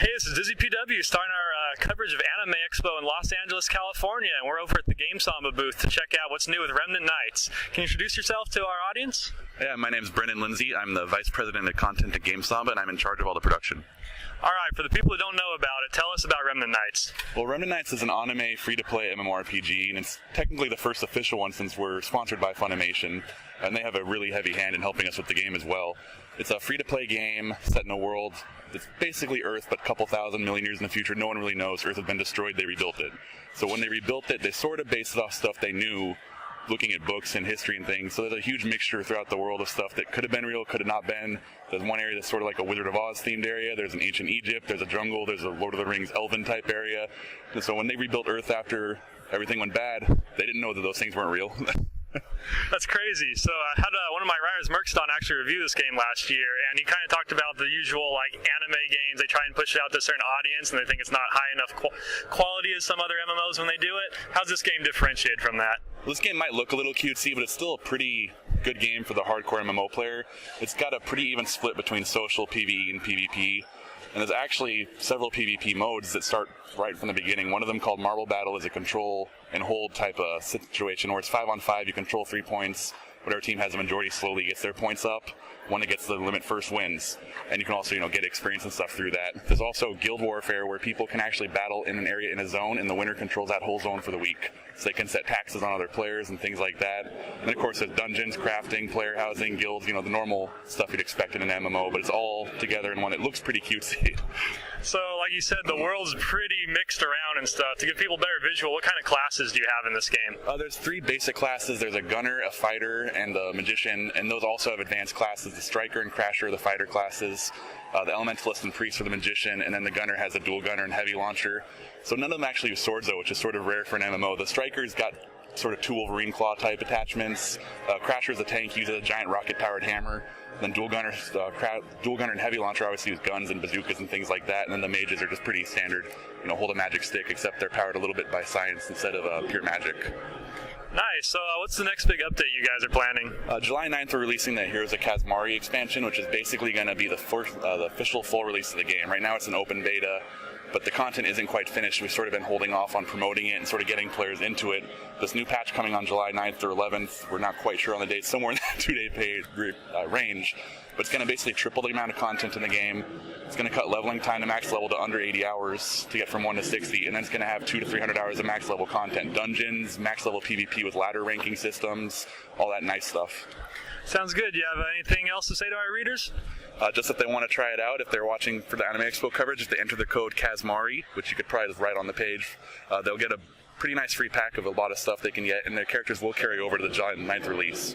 Hey, this is DizzyPW starting our coverage of Anime Expo in Los Angeles, California, and we're over at the GameSamba booth to check out what's new with Remnant Knights. Can you introduce yourself to our audience? Yeah, my name is Brandon Lindsey. I'm the Vice President of Content at GameSamba, and I'm in charge of all the production. All right, for the people who don't know about it, tell us about Remnant Knights. Well, Remnant Knights is an anime free-to-play MMORPG, and it's technically the first official one since we're sponsored by Funimation, and they have a really heavy hand in helping us with the game as well. It's a free-to-play game set in a world that's basically Earth, but a couple thousand million years in the future. No one really knows. Earth has been destroyed. They rebuilt it. So when they rebuilt it, they sort of based it off stuff they knew, looking at books and history and things. So there's a huge mixture throughout the world of stuff that could have been real, could have not been. There's one area that's sort of like a Wizard of Oz themed area. There's an ancient Egypt. There's a jungle. There's a Lord of the Rings elven type area. And so when they rebuilt Earth after everything went bad, they didn't know that those things weren't real. That's crazy. So I had one of my writers, Merkston, actually review this game last year, and he kind of talked about the usual anime games. They try and push it out to a certain audience, and they think it's not high enough quality as some other MMOs when they do it. How's this game differentiated from that? Well, this game might look a little cutesy, but it's still a pretty good game for the hardcore MMO player. It's got a pretty even split between social, PvE, and PvP. And there's actually several PvP modes that start right from the beginning. One of them, called Marble Battle, is a control and hold type of situation where it's 5-on-5, you control 3 points. Whatever team has a majority slowly gets their points up. One that gets the limit first wins. And you can also, get experience and stuff through that. There's also Guild Warfare, where people can actually battle in an area in a zone, and the winner controls that whole zone for the week. So they can set taxes on other players and things like that. And of course there's dungeons, crafting, player housing, guilds, the normal stuff you'd expect in an MMO, but it's all together in one. It looks pretty cutesy. So, like you said, the world's pretty mixed around and stuff. To give people a better visual, what kind of classes do you have in this game? There's 3 basic classes. There's a gunner, a fighter, and a magician, and those also have advanced classes. The striker and crasher are the fighter classes. The elementalist and priest are the magician, and then the gunner has a dual gunner and heavy launcher. So none of them actually use swords, though, which is sort of rare for an MMO. The striker's got sort of 2 Wolverine claw type attachments. Crasher's a tank, uses a giant rocket-powered hammer. Then dual gunner and heavy launcher obviously use guns and bazookas and things like that. And then the mages are just pretty standard, hold a magic stick, except they're powered a little bit by science instead of pure magic. Nice. So what's the next big update you guys are planning? July 9th, we're releasing the Heroes of Kasmari expansion, which is basically going to be the official full release of the game. Right now it's an open beta, but the content isn't quite finished. We've sort of been holding off on promoting it and sort of getting players into it. This new patch coming on July 9th or 11th, we're not quite sure on the date, somewhere in that 2-day pay range, but it's going to basically triple the amount of content in the game. It's going to cut leveling time to max level to under 80 hours to get from 1 to 60, and then it's going to have 200 to 300 hours of max level content. Dungeons, max level PvP with ladder ranking systems, all that nice stuff. Sounds good. Do you have anything else to say to our readers? Just if they want to try it out, if they're watching for the Anime Expo coverage, if they enter the code Kasmari, which you could probably just write on the page, they'll get a pretty nice free pack of a lot of stuff they can get, and their characters will carry over to the July 9th release.